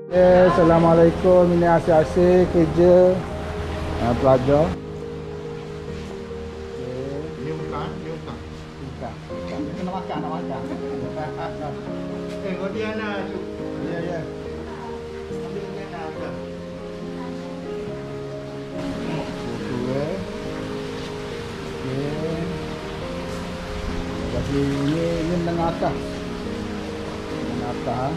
Assalamualaikum. Ini asyik-asyik kerja pelajar. Ini bukan. Nak makan. Kau Diana tu. Ya. Ambil Diana tu. Okey. Jadi ini menengah atas. Menengah atas.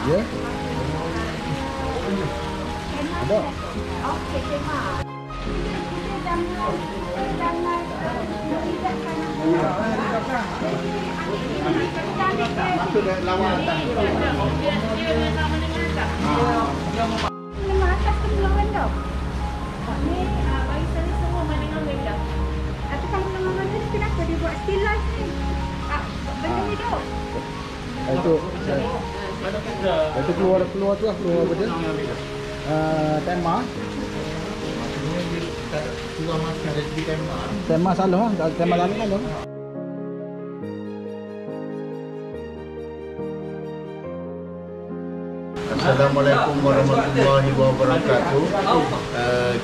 Ya. Ada. Okey, terima. Masuk lawan atas. Menengah atas ke bawah tau. Ni bagi saya semua menengah rendah. Tapi kalau menengah rendah ni kenapa dia buat still life ni? Benda hidup. Itu keluar tu lah, keluar apa dia? Tema. Maksudnya dia tak keluar makan dari tema. Tema salah lah, tema lalu kan lah. Assalamualaikum warahmatullahi wabarakatuh.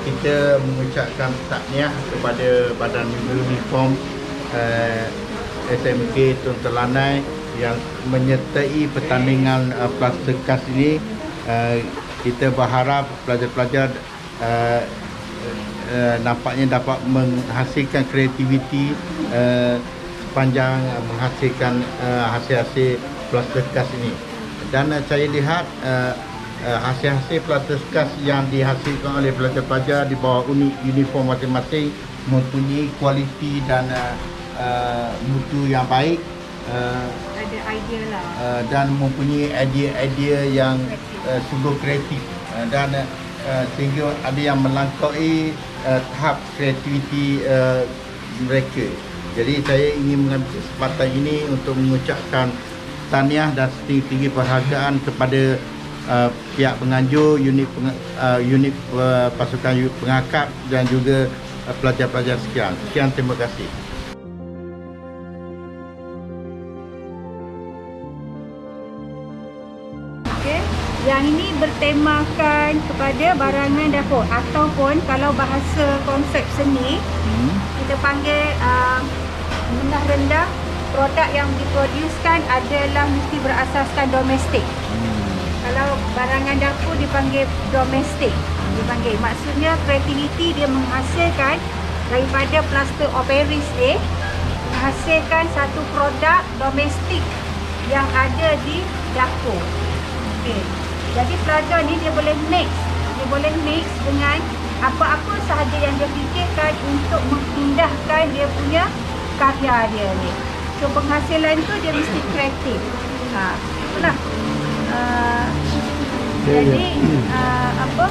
Kita mengucapkan tahniah kepada Badan Uniform SMK Tun Telanai yang menyertai pertandingan Plastercast ini. Kita berharap pelajar-pelajar nampaknya dapat menghasilkan kreativiti sepanjang menghasilkan hasil-hasil Plastercast ini. Dan saya lihat hasil-hasil Plastercast yang dihasilkan oleh pelajar-pelajar di bawah uniform masing-masing mempunyai kualiti dan mutu yang baik. Ada idea lah. Dan mempunyai idea-idea yang sungguh kreatif dan sehingga ada yang melampaui tahap kreativiti mereka. Jadi saya ingin mengambil kesempatan ini untuk mengucapkan tahniah dan setinggi-tinggi penghargaan kepada pihak penganjur, unit pasukan pengakap dan juga pelajar-pelajar sekian. Sekian, terima kasih. Yang ini bertemakan kepada barangan dapur ataupun kalau bahasa konsep seni kita panggil menengah rendah. Produk yang diproducekan adalah mesti berasaskan domestik. Kalau barangan dapur dipanggil domestik. Maksudnya kreativiti dia menghasilkan daripada plaster of Paris menghasilkan satu produk domestik yang ada di dapur. Okey. Jadi pelajar ni dia boleh mix dengan apa-apa sahaja yang dia fikirkan untuk mengindahkan dia punya karya dia ni. So penghasilan tu dia mesti kreatif. Itulah. Jadi apa?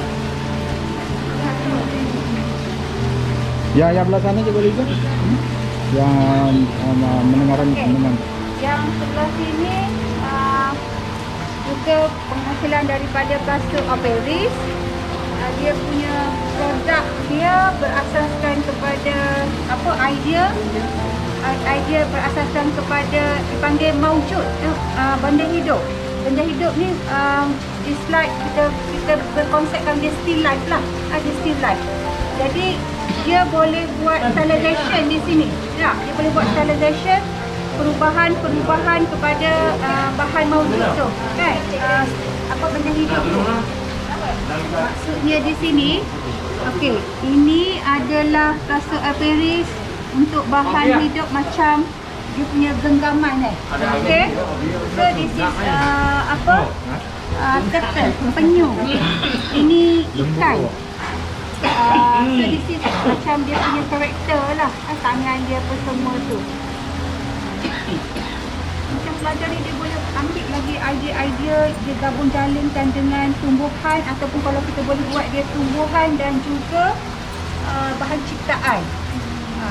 Yang belah sana je boleh ke? Yang mendengaran mendengar. Yang sebelah sini juga penghasilan daripada plaster of Paris. Dia punya produk dia berasaskan kepada apa idea berasaskan kepada dipanggil maujud, benda hidup. Benda hidup ni is like kita berkonsepkan dia still life lah. Dia still life. Jadi dia boleh buat stylization di sini. Ya, dia boleh buat stylization, perubahan kepada bahan maujud tu. Kan? Apa benda hidup tu. Maksudnya di sini, okey, ini adalah plaster of Paris untuk bahan hidup macam dia punya genggaman okey. So this is turtle, penyu. Ini ikan. So this is macam dia punya karakter lah, tangan dia apa semua tu. Macam pelajar ni dia boleh ambil lagi idea-idea, dia gabung jalinkan dengan tumbuhan ataupun kalau kita boleh buat dia tumbuhan dan juga bahan ciptaan.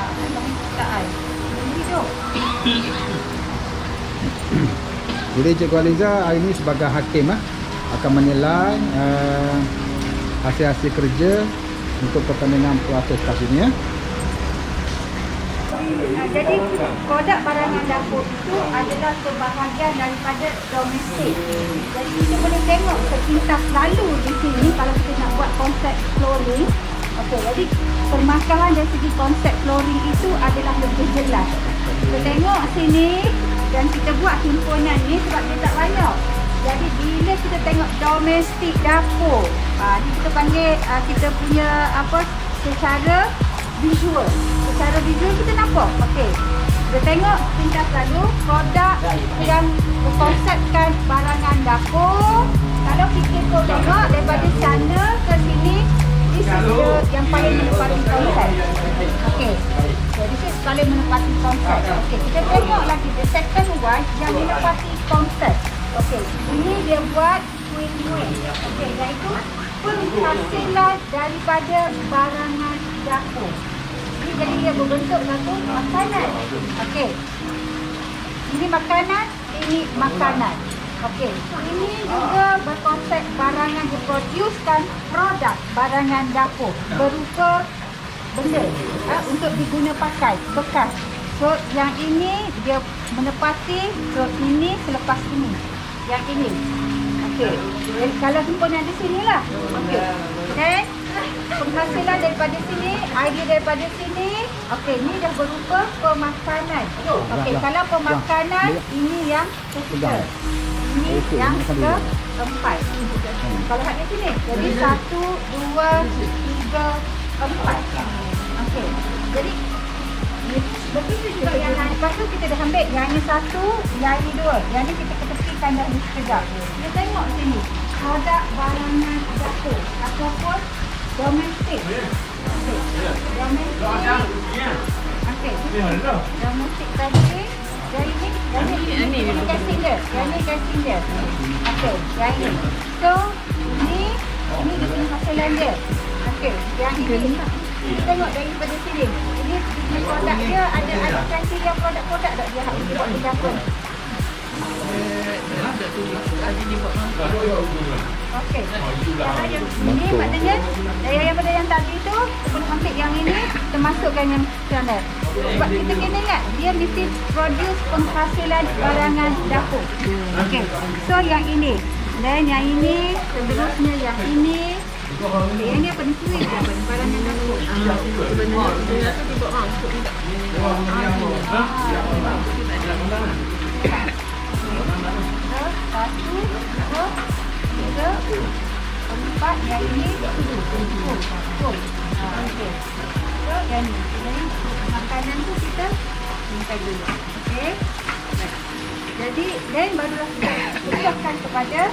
Bahan ciptaan. Jadi Jom. Jadi Cikgu Aliza hari ini sebagai hakim akan menilai hasil-hasil kerja untuk pertandingan proses kas ini ya. Jadi produk barangan dapur itu adalah sebahagian daripada domestik. Jadi kita boleh tengok sepintas lalu di sini kalau kita nak buat konsep flooring. Okey, jadi permasalahan dari segi konsep flooring itu adalah lebih jelas. Kita tengok sini dan kita buat himpunan ni sebab dia tak banyak. Jadi bila kita tengok domestik dapur, ni kita panggil kita punya apa secara visual. Secara visual kita nampak. Okey. Kita tengok pintas lalu produk yang berkonsepkan barangan dapur. Kalau kita tengok daripada sana ke sini, this is yang paling menepati konsep. Okey. Jadi this is paling menepati konsep. Okey, kita tengok lagi the second one yang menepati konsep. Okey, ini dia buat win-win. Okey, iaitu penghasilan daripada barangan dapur. Jadi dia berbentuk satu makanan. Okey. Ini makanan, ini makanan. Okey. Ini juga berkonsep barangan diproducekan produk barangan dapur berupa benda untuk diguna pakai bekas. So yang ini dia menepati, so ini selepas ini. Yang ini. Okey. Jadi kalau himpunan di sinilah. Okey. Dan penghasilan daripada sini, idea daripada sini. Okey, ni dah berupa pemakanan. Okey, kalau pemakanan ini yang ketiga. Ini yang keempat. Kalau hak di sini. Jadi 1, 2, 3, 4. Okey. Jadi begitu juga yang lepas tu kita dah ambil yang ini 1, yang ini 2. Yang ni kita ketepikan dah ni sekejap. Kita tengok sini. Produk barangan dapur ataupun domestik. Okey. Domestik. Okey. Domestik tadi. Dari ini casing dia. Yang ni casing dia. Okey. Yang ini. So, ini dia punya hasilan dia. Okey. Yang ini. Kita tengok daripada sini. Ini produk dia ada kriteria produk-produk tak dia buat di dapur. Okey. Ini maknanya daripada yang tadi tu kita ambil yang ini termasukkan yang sana. Sebab kita kena ingat dia mesti produce penghasilan barangan dapur. Okey. So yang ini dan yang ini seterusnya yang ini. Okay, yang ni apa ni suit apa ni barangan dapur. Sebenarnya dia tu dibuat untuk minta. Satu, dua, tiga, empat. Yang ini okey. So yang ni. Jadi makanan tu kita minta dulu. Okey. Jadi dan barulah kita usahkan kepada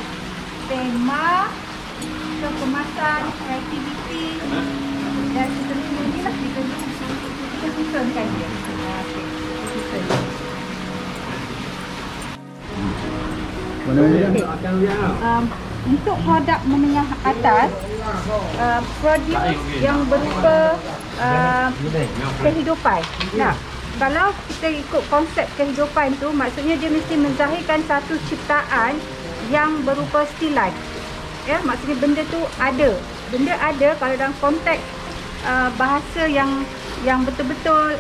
tema kemasan, aktiviti dan seterusnya ni lah kita susunkan dia. Untuk produk menengah atas, produk yang berupa kehidupan. Nah, kalau kita ikut konsep kehidupan tu, maksudnya dia mesti menzahirkan satu ciptaan yang berupa still life. Ya, maksudnya benda tu ada. Benda ada kalau dalam konteks bahasa yang betul-betul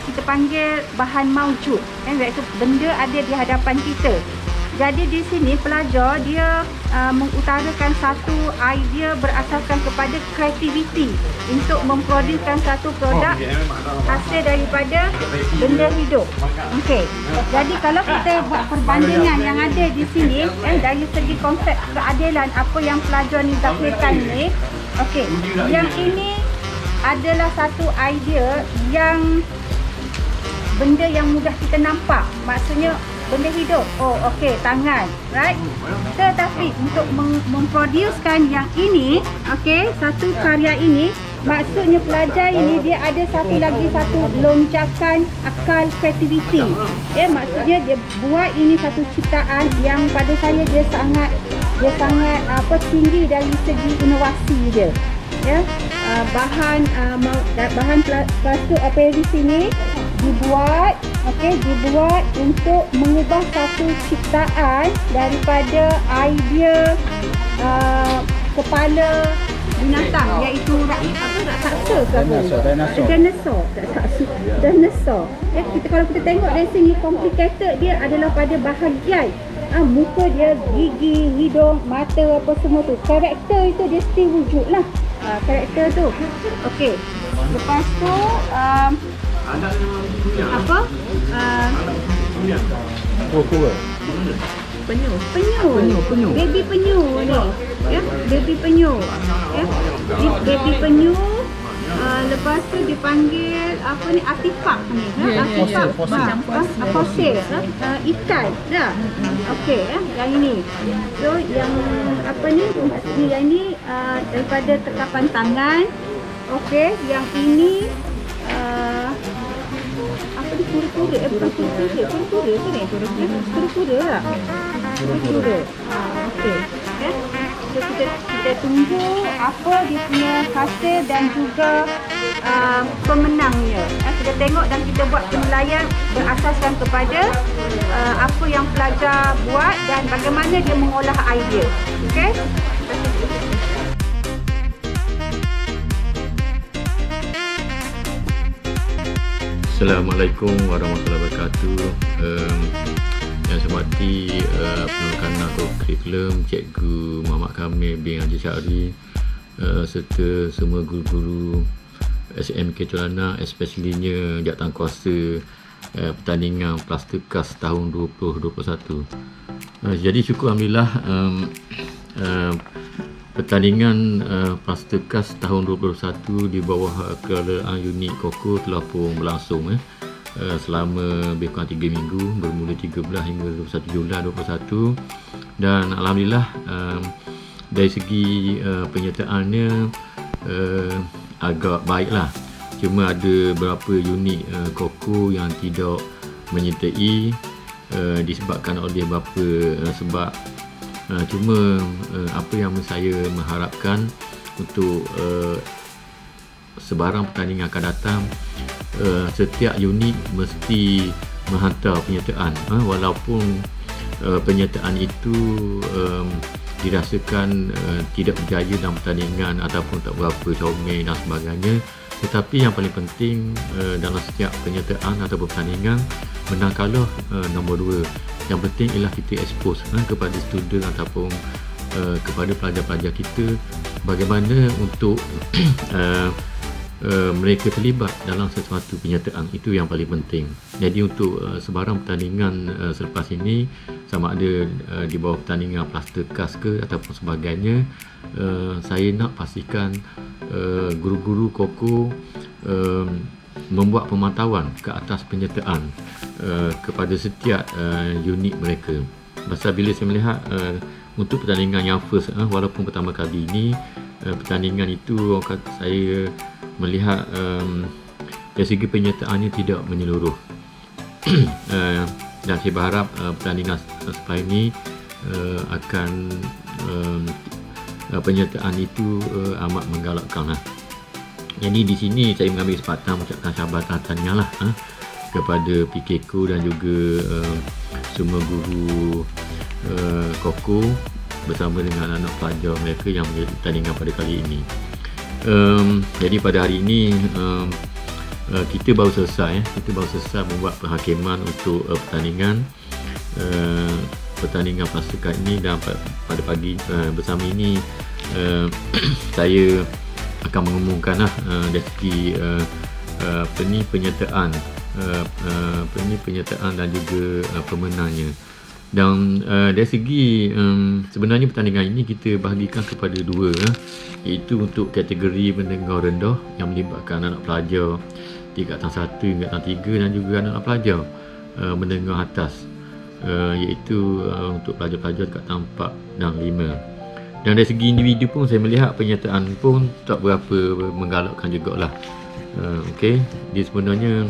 kita panggil bahan maujud. Iaitu benda ada di hadapan kita. Jadi di sini pelajar dia mengutarakan satu idea berasaskan kepada kreativiti untuk memproducekan satu produk hasil daripada benda hidup. Okey. Jadi kalau kita buat perbandingan yang ada di sini dari segi konsep keadilan apa yang pelajar ni zahirkan ni, okey. Yang ini adalah satu idea yang benda yang mudah kita nampak. Maksudnya benda hidup. Oh, okey, tangan, right? Tetapi untuk memproducekan yang ini, okey, satu karya ini, maksudnya pelajar ini dia ada satu lonjakan akal kreativiti. Ya, maksudnya dia buat ini satu ciptaan yang pada saya dia sangat tinggi dari segi inovasi dia. Ya, bahan plastik apa yang di sini dibuat untuk mengubah satu ciptaan daripada idea kepala binatang, iaitu raksasa ke apa? Dinosaur. Kalau kita tengok dari segi complicated, dia adalah pada bahagian muka dia, gigi, hidung, mata, apa semua tu. Karakter itu dia still wujud lah. Karakter tu. Okey. Lepas tu penyu. Baby penyu ni. Ya, baby penyu. Ya. Baby penyu. Lepas tu dipanggil apa ni, artifak ni. Artifak fosil, ikan dah. Okey, yang ini. So yang apa ni, yang ini daripada tekapan tangan. Okey, yang ini apa ni, kura-kura bukan kura-kura ke ni? Kura-kura lah. Kura-kura. Okey. So kita tunggu apa dia punya hasil dan juga pemenangnya. Kita tengok dan kita buat penilaian berasaskan kepada apa yang pelajar buat dan bagaimana dia mengolah idea. Okey? Assalamualaikum warahmatullahi wabarakatuh. Yang saya hormati penekanan kurikulum Cikgu Muhammad Kamil bin Haji Syahri, serta semua guru-guru SMK Terengganu, especially-nya jawatankuasa pertandingan Plastercast tahun 2021. Jadi syukur alhamdulillah, pertandingan Plastercast tahun 2021 di bawah kelolaan unit Koko telah pun berlangsung selama lebih kurang 3 minggu, bermula 13 hingga 21 Julai 2021. Dan alhamdulillah dari segi penyertaannya agak baiklah. Cuma ada beberapa unit Koko yang tidak menyertai disebabkan oleh beberapa sebab. Cuma apa yang saya mengharapkan untuk sebarang pertandingan akan datang, setiap unit mesti menghantar penyertaan, walaupun penyertaan itu dirasakan tidak berjaya dalam pertandingan ataupun tak berapa comel dan sebagainya. Tetapi yang paling penting dalam setiap penyertaan atau pertandingan, menang kalah nombor 2. Yang penting ialah kita expose kepada student ataupun kepada pelajar-pelajar kita bagaimana untuk mereka terlibat dalam sesuatu penyertaan. Itu yang paling penting. Jadi untuk sebarang pertandingan selepas ini, sama ada di bawah pertandingan Plastercast ke ataupun sebagainya, saya nak pastikan guru-guru Koko membuat pemantauan ke atas penyertaan kepada setiap unit mereka. Pasal bila saya melihat untuk pertandingan yang first, walaupun pertama kali ini, pertandingan itu saya melihat dari segi penyertaannya tidak menyeluruh. Dan saya berharap pertandingan selepas ini akan penyertaan itu amat menggalakkan lah. Jadi di sini saya mengambil kesempatan mengucapkan syabas tahniah lah kepada PKKO dan juga semua guru Koko bersama dengan anak pelajar mereka yang menjadi pertandingan pada kali ini. Jadi pada hari ini kita baru selesai membuat penghakiman untuk pertandingan Plastercast ini. Dan pada pagi bersama ini saya akan mengumumkan dari segi penyertaan dan juga pemenangnya. Dan dari segi sebenarnya pertandingan ini kita bahagikan kepada 2, iaitu untuk kategori menengah rendah yang melibatkan anak pelajar tingkatan 1 hingga 3 dan juga anak pelajar menengah atas, iaitu untuk pelajar-pelajar tingkatan 4 dan 5. Dan dari segi individu pun saya melihat penyertaan pun tak berapa menggalakkan jugalah. Okey, dia sebenarnya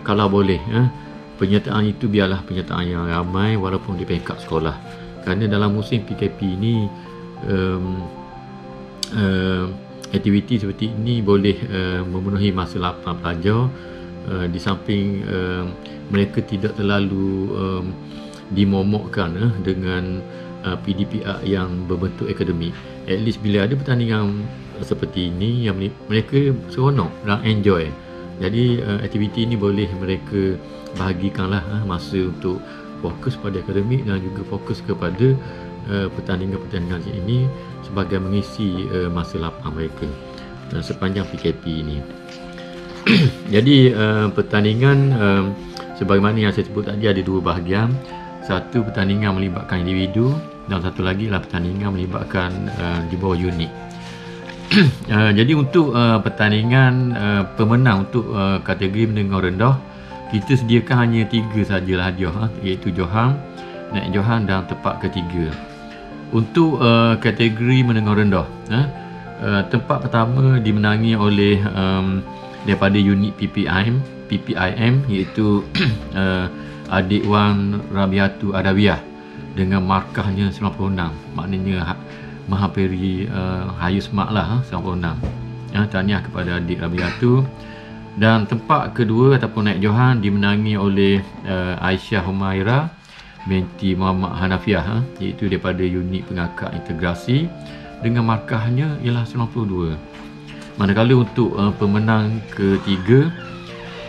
kalau boleh penyertaan itu biarlah penyertaan yang ramai walaupun di peringkat sekolah. Kerana dalam musim PKP ini aktiviti seperti ini boleh memenuhi masa lapang pelajar di samping mereka tidak terlalu dimomokkan dengan PDPR yang berbentuk akademik, at least bila ada pertandingan seperti ini yang mereka seronok dan enjoy. Jadi aktiviti ini boleh mereka bahagikanlah masa untuk fokus pada akademik dan juga fokus kepada pertandingan-pertandingan ini sebagai mengisi masa lapang mereka sepanjang PKP ini. Jadi pertandingan sebagaimana yang saya sebut tadi ada dua bahagian. Satu pertandingan melibatkan individu dan satu lagi adalah pertandingan melibatkan di bawah unit. Jadi untuk pertandingan pemenang untuk kategori menengah rendah, kita sediakan hanya 3 sajalah hadiah, iaitu Johan, naik Johan dan tempat ketiga. Untuk kategori menengah rendah, tempat pertama dimenangi oleh daripada unit PPIM iaitu adik Wan Rabiatu Adawiyah dengan markahnya 96, maknanya menghampiri Hayu Smart lah 96. Tahniah kepada adik Rabiatu. Dan tempat kedua ataupun naik Johan dimenangi oleh Aisyah Humaira binti Muhammad Hanafiah, iaitu daripada unit pengakak integrasi dengan markahnya ialah 92. Manakala untuk pemenang ketiga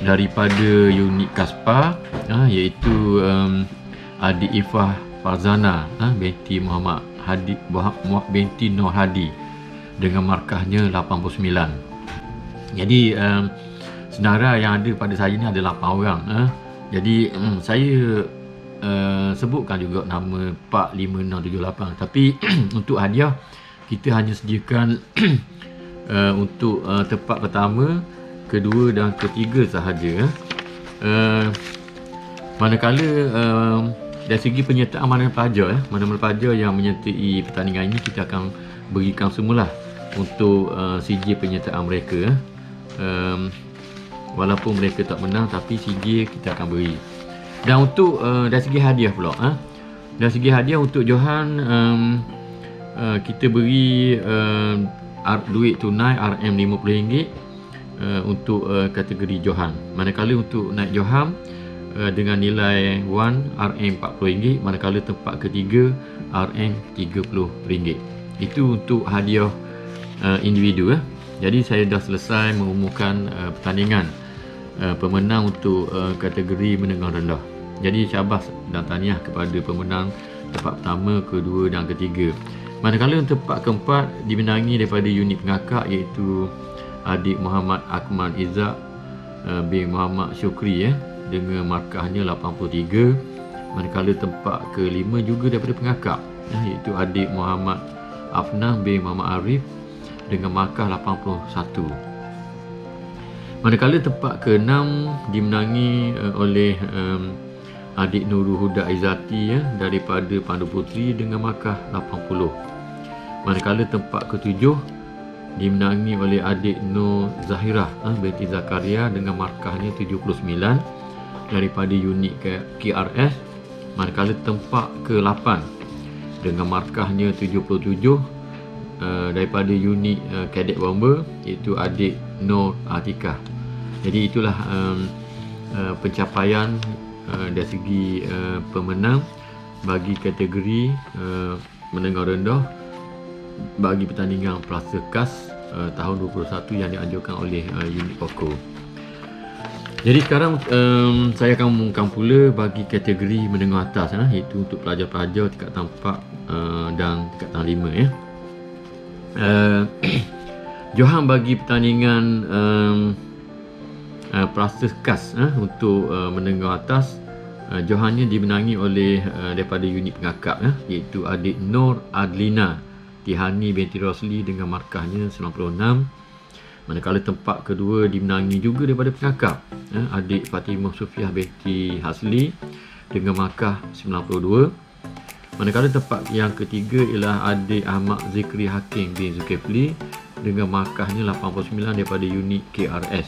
daripada unit Kaspa, iaitu adik Ifah Farzana binti Muhammad Hadi binti Nur Hadi dengan markahnya 89. Jadi senara yang ada pada saya ni ada 8 orang. Jadi saya sebutkan juga nama 4, 5, 6, 7, 8. Tapi untuk hadiah kita hanya sediakan untuk tempat pertama, kedua dan ketiga sahaja. Manakala dari segi penyertaan mana-mana pelajar yang menyertai pertandingan ini, kita akan berikan semualah untuk CJ penyertaan mereka. Walaupun mereka tak menang, tapi CJ kita akan beri. Dan untuk dari segi hadiah pula, dari segi hadiah untuk Johan, kita beri duit tunai RM50 untuk kategori Johan. Manakala untuk naik Johan dengan nilai 1 RM40, manakala tempat ketiga RM30. Itu untuk hadiah individu. Jadi saya dah selesai mengumumkan pertandingan pemenang untuk kategori menengah rendah. Jadi syabas dan tahniah kepada pemenang tempat pertama, kedua dan ketiga. Manakala untuk tempat keempat dimenangi daripada unit pengakak, iaitu adik Muhammad Akmal Izzak bin Muhammad Syukri dengan markahnya 83. Manakala tempat kelima juga daripada pengakak, iaitu adik Muhammad Afnah bin Muhammad Arif dengan markah 81. Manakala tempat ke-6 dimenangi oleh adik Nurul Huda Izzati daripada Pandu Putri dengan markah 80. Manakala tempat ke-7 dimenangi oleh adik Nur Zahirah binti Zakaria dengan markahnya 79 daripada unit KRS. Manakala tempat ke-8 dengan markahnya 77 daripada unit Kadet Bomber, iaitu adik Nur Atikah. Jadi itulah pencapaian dari segi pemenang bagi kategori menengah rendah bagi pertandingan Prasekas tahun 2021 yang dianjurkan oleh unit pokok. Jadi sekarang saya akan mengumumkan pula bagi kategori menengah atas, iaitu untuk pelajar-pelajar tingkat tahun 4 dan tingkat tahun 5. Johan bagi pertandingan Prasekas untuk menengah atas, Johannya dimenangi oleh daripada unit pengakak, iaitu adik Nur Adlina Tihani binti Rosli dengan markahnya 96. Manakala tempat kedua dimenangi juga daripada pengakak, adik Fatimah Sufiah binti Hasli dengan markah 92. Manakala tempat yang ketiga ialah adik Ahmad Zikri Hakim bin Zulkifli dengan markahnya 89 daripada unit KRS.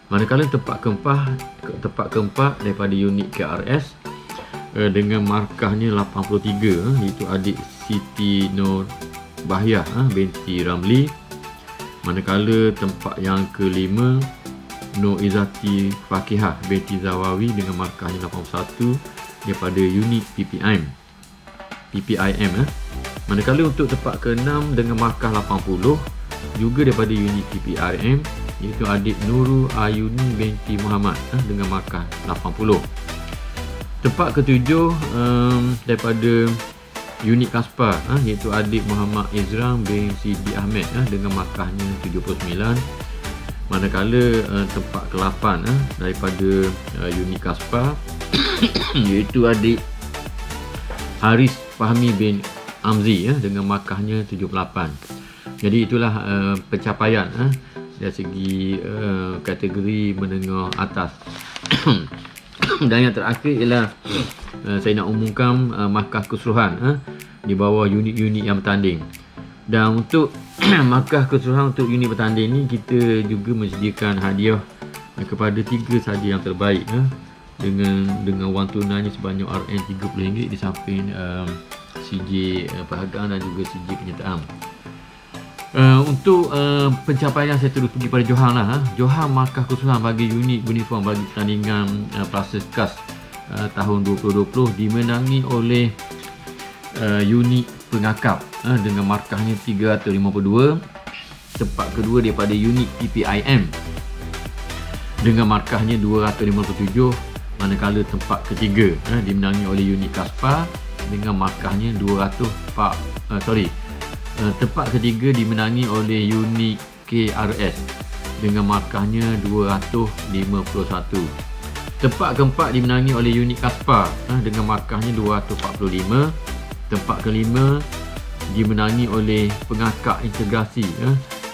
Manakala tempat keempat daripada unit KRS dengan markahnya 83, iaitu adik Siti Nur Bahyah binti Ramli. Manakala tempat yang kelima Nur Izzati Fakihah binti Zawawi dengan markahnya 81 daripada unit PPIM. Manakala untuk tempat ke-6 dengan markah 80 juga daripada unit PPRM, iaitu adik Nurul Ayuni binti Muhammad dengan markah 80. Tempat ke-7 daripada unit Kaspa, iaitu adik Muhammad Izram bin Sidi Ahmed dengan markahnya 79. Manakala tempat ke-8 daripada unit Kaspa iaitu adik Haris Fahmi bin Amzi dengan markahnya 78. Jadi itulah pencapaian dari segi kategori menengah atas. Dan yang terakhir ialah saya nak umumkan markah keseluruhan di bawah unit-unit yang bertanding. Dan untuk markah keseluruhan untuk unit bertanding ni, kita juga menyediakan hadiah kepada 3 sahaja yang terbaik dengan wang tunainya sebanyak RM30 di samping CJ perhargaan dan juga CJ penyertaan. Untuk pencapaian saya terus pergi pada Johan lah. Johan markah keseluruhan bagi unit uniform bagi pertandingan Plaza Kas tahun 2020 dimenangi oleh unit pengakap dengan markahnya 352. Tempat kedua daripada unit PPIM dengan markahnya 257. Manakala tempat ketiga dimenangi oleh unit Kaspa dengan markahnya 204. Tempat ketiga dimenangi oleh unit KRS dengan markahnya 251. Tempat keempat dimenangi oleh unit Kaspa dengan markahnya 245. Tempat kelima dimenangi oleh pengakak integrasi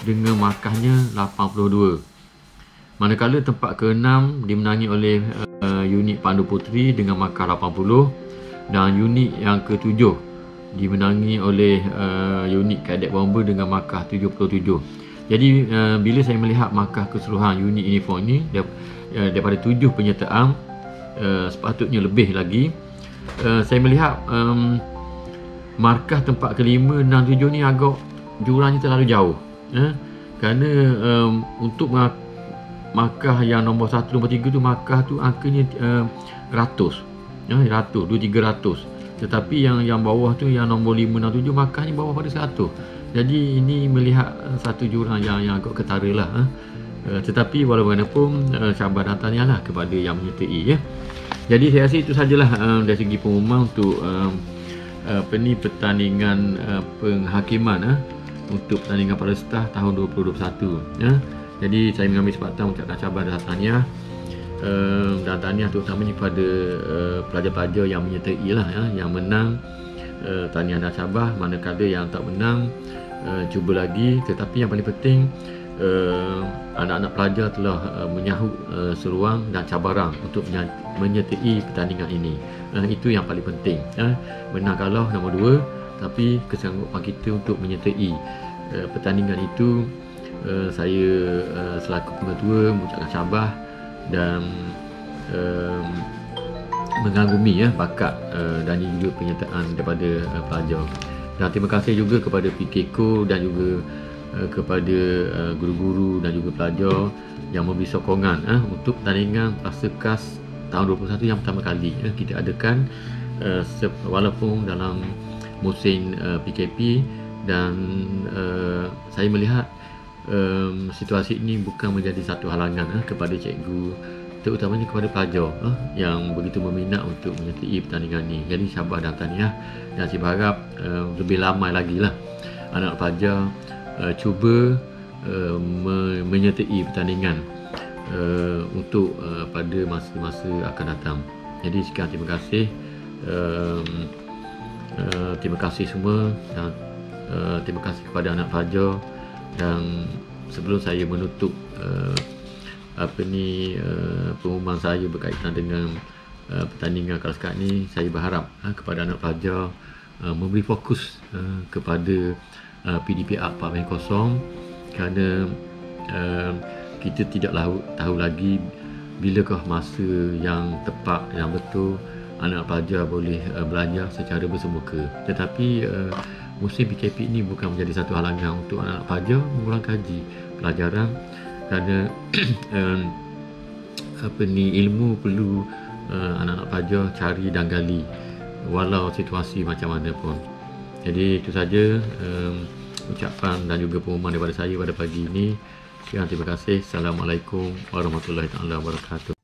dengan markahnya 82. Manakala tempat ke-6 dimenangi oleh unit Pandu Puteri dengan markah 80, dan unit yang ke-7 dimenangi oleh unit Kadet Bomber dengan markah 77. Jadi bila saya melihat markah keseluruhan unit uniform ini daripada 7 penyertaan, sepatutnya lebih lagi, saya melihat markah tempat ke-5, 6, 7 ni agak jurangnya terlalu jauh. Kerana untuk markah yang nombor 1, nombor 3 tu, markah tu angkanya ratus, 200-300. Tetapi yang bawah tu, yang nombor 5, 6, 7, markahnya bawah pada 100. Jadi ini melihat satu jurang yang agak ketara lah. Tetapi walaupun sabar dan tahniah lah kepada yang menyertai. Jadi saya rasa itu sajalah dari segi pengumuman untuk pertandingan penghakiman untuk pertandingan Palestah tahun 2021. Jadi saya mengambil kesempatan mengucapkan sabar dan tahniah, dan tahniah terutamanya kepada pelajar-pelajar yang menyertai lah, yang menang, tahniah dan sabar. Manakala yang tak menang, cuba lagi. Tetapi yang paling penting, anak-anak pelajar telah menyahut seruan dan cabaran untuk menyertai pertandingan ini. Itu yang paling penting. Menang kalah nombor 2, tapi kesanggupan kita untuk menyertai pertandingan itu, saya selaku pengetua mengucapkan sabar dan mengagumi bakat dan juga penyertaan daripada pelajar. Dan terima kasih juga kepada PKCO dan juga kepada guru-guru dan juga pelajar yang memberi sokongan untuk pertandingan Plaza Kas tahun 2021 yang pertama kali kita adakan, walaupun dalam musim PKP. Dan saya melihat situasi ini bukan menjadi satu halangan kepada cikgu, terutamanya kepada pelajar yang begitu meminat untuk menyertai pertandingan ini. Jadi sabar dan tahniah, dan saya berharap lebih ramai lagi lah anak pelajar cuba menyertai pertandingan untuk pada masa-masa akan datang. Jadi sekian, terima kasih. Terima kasih semua, dan terima kasih kepada anak pelajar. Dan sebelum saya menutup pengumuman saya berkaitan dengan pertandingan Kelas ni, saya berharap kepada anak pelajar memberi fokus kepada PDPR 4.0, kerana kita tidaklah tahu lagi bilakah masa yang tepat, yang betul anak pelajar boleh belajar secara bersemuka. Tetapi musim PKP ini bukan menjadi satu halangan untuk anak pelajar mengulang kaji pelajaran, kerana ilmu perlu anak-anak pelajar cari dan gali walau situasi macam mana pun. Jadi itu saja ucapan dan juga pengumuman daripada saya pada pagi ini. Sekian, terima kasih. Assalamualaikum warahmatullahi wabarakatuh.